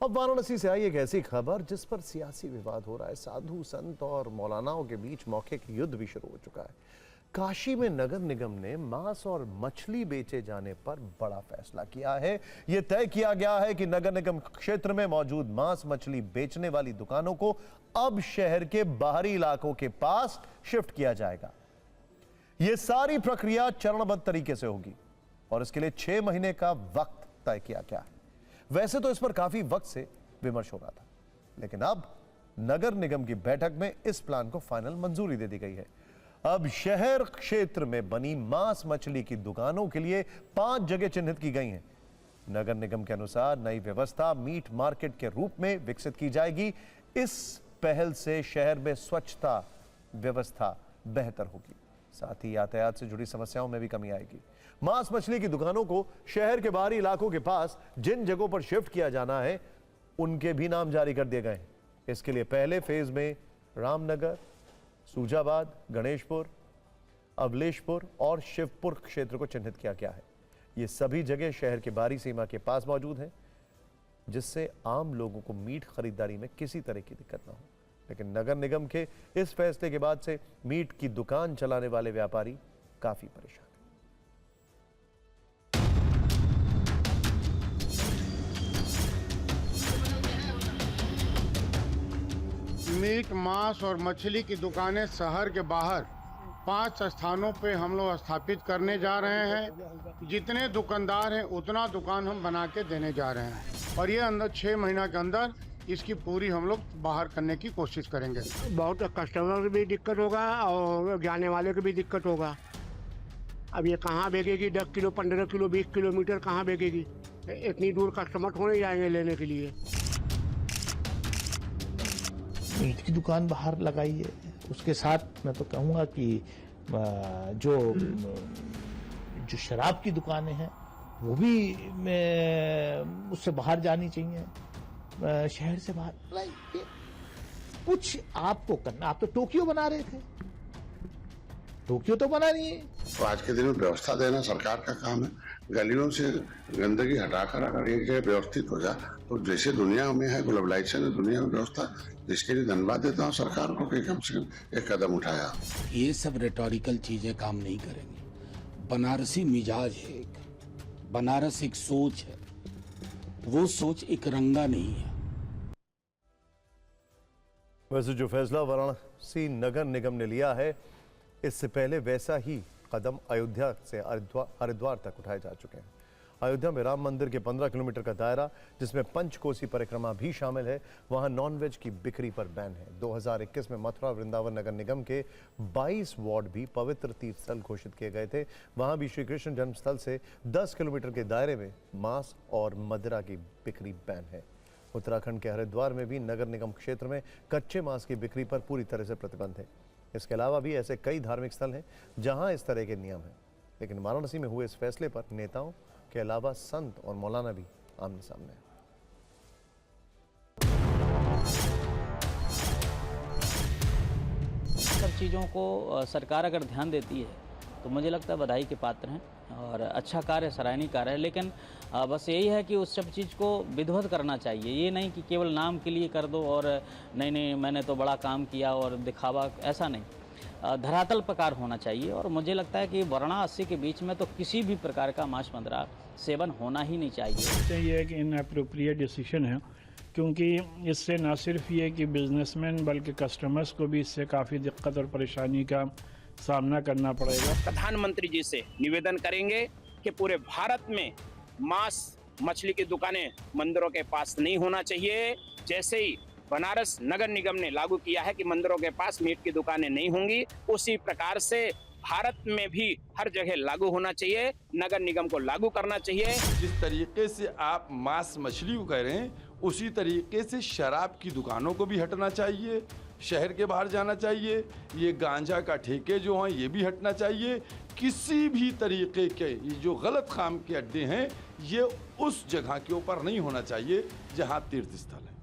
अब वाराणसी से आई एक ऐसी खबर जिस पर सियासी विवाद हो रहा है। साधु संत और मौलानाओं के बीच मौखिक युद्ध भी शुरू हो चुका है। काशी में नगर निगम ने मांस और मछली बेचे जाने पर बड़ा फैसला किया है। यह तय किया गया है कि नगर निगम क्षेत्र में मौजूद मांस मछली बेचने वाली दुकानों को अब शहर के बाहरी इलाकों के पास शिफ्ट किया जाएगा। यह सारी प्रक्रिया चरणबद्ध तरीके से होगी और इसके लिए 6 महीने का वक्त तय किया गया है। वैसे तो इस पर काफी वक्त से विमर्श हो रहा था, लेकिन अब नगर निगम की बैठक में इस प्लान को फाइनल मंजूरी दे दी गई है। अब शहर क्षेत्र में बनी मांस मछली की दुकानों के लिए 5 जगह चिन्हित की गई हैं। नगर निगम के अनुसार नई व्यवस्था मीट मार्केट के रूप में विकसित की जाएगी। इस पहल से शहर में स्वच्छता व्यवस्था बेहतर होगी, साथ ही यातायात से जुड़ी समस्याओं में भी कमी आएगी। मांस मछली की दुकानों को शहर के बाहरी इलाकों के पास जिन जगहों पर शिफ्ट किया जाना है उनके भी नाम जारी कर दिए गए हैं। इसके लिए पहले फेज में रामनगर, सूजाबाद, गणेशपुर, अवलेशपुर और शिवपुर क्षेत्र को चिन्हित किया गया है। ये सभी जगह शहर के बाहरी सीमा के पास मौजूद हैं, जिससे आम लोगों को मीट खरीदारी में किसी तरह की दिक्कत ना हो। लेकिन नगर निगम के इस फैसले के बाद से मीट की दुकान चलाने वाले व्यापारी काफी परेशान हैं। मीट, मांस और मछली की दुकानें शहर के बाहर 5 स्थानों पे हम लोग स्थापित करने जा रहे हैं। जितने दुकानदार हैं उतना दुकान हम बना के देने जा रहे हैं और ये अंदर 6 महीना के अंदर इसकी पूरी हम लोग बाहर करने की कोशिश करेंगे। बहुत कस्टमर भी दिक्कत होगा और जाने वाले को भी दिक्कत होगा। अब ये कहाँ बेचेगी? 10 किलो, 15 किलो, 20 किलोमीटर कहाँ बेचेगी? इतनी दूर कस्टमर थोड़े जाएंगे लेने के लिए। मीट की दुकान बाहर लगाई है, उसके साथ मैं तो कहूँगा कि जो शराब की दुकानें हैं वो भी उससे बाहर जानी चाहिए, शहर से बाहर। कुछ आपको करना, आप तो टोक्यो बना रहे थे, टोक्यो तो बना नहीं है। तो आज के दिन में व्यवस्था देना सरकार का काम है। गलियों से गंदगी हटाकर अगर एक जगह व्यवस्थित हो जाए तो जैसे दुनिया में है, ग्लोबलाइजेशन है दुनिया में व्यवस्था, जिसके लिए धन्यवाद देता हूँ सरकार को कि कम से कम एक कदम उठाया। ये सब रेटोरिकल चीजें काम नहीं करेंगी। बनारसी मिजाज है, एक बनारस एक सोच है, वो सोच एक रंगा नहीं है। वैसे जो फैसला वाराणसी नगर निगम ने लिया है, इससे पहले वैसा ही कदम अयोध्या से हरिद्वार तक उठाए जा चुके हैं। अयोध्या में राम मंदिर के 15 किलोमीटर का दायरा, जिसमें पंचकोसी परिक्रमा भी शामिल है, वहां नॉनवेज की बिक्री पर बैन है। 2021 में मथुरा वृंदावन नगर निगम के 22 वार्ड भी पवित्र तीर्थ स्थल घोषित किए गए थे। वहां भी श्री कृष्ण जन्मस्थल से 10 किलोमीटर के दायरे में मांस और मदिरा की बिक्री बैन है। उत्तराखंड के हरिद्वार में भी नगर निगम क्षेत्र में कच्चे मांस की बिक्री पर पूरी तरह से प्रतिबंध है। इसके अलावा भी ऐसे कई धार्मिक स्थल हैं जहां इस तरह के नियम हैं। लेकिन वाराणसी में हुए इस फैसले पर नेताओं के अलावा संत और मौलाना भी आमने सामने हैं। सब चीज़ों को सरकार अगर ध्यान देती है तो मुझे लगता है बधाई के पात्र हैं और अच्छा कार्य, सराहनीय कार्य है। लेकिन बस यही है कि उस सब चीज़ को विधिवत करना चाहिए। ये नहीं कि केवल नाम के लिए कर दो और नहीं मैंने तो बड़ा काम किया और दिखावा, ऐसा नहीं। धरातल प्रकार होना चाहिए और मुझे लगता है कि वाराणसी के बीच में तो किसी भी प्रकार का मांस मदिरा सेवन होना ही नहीं चाहिए। ये एक इनअप्रोप्रिएट डिसीजन है, क्योंकि इससे न सिर्फ ये कि बिजनेसमैन बल्कि कस्टमर्स को भी इससे काफ़ी दिक्कत और परेशानी का सामना करना पड़ेगा। प्रधानमंत्री जी से निवेदन करेंगे कि पूरे भारत में मांस मछली की दुकानें मंदिरों के पास नहीं होना चाहिए। जैसे ही बनारस नगर निगम ने लागू किया है कि मंदिरों के पास मीट की दुकानें नहीं होंगी, उसी प्रकार से भारत में भी हर जगह लागू होना चाहिए। नगर निगम को लागू करना चाहिए। जिस तरीके से आप मांस मछली को कह रहे हैं, उसी तरीके से शराब की दुकानों को भी हटना चाहिए, शहर के बाहर जाना चाहिए। ये गांजा का ठेके जो हैं ये भी हटना चाहिए। किसी भी तरीके के ये जो गलत काम के अड्डे हैं ये उस जगह के ऊपर नहीं होना चाहिए जहां तीर्थ स्थल है।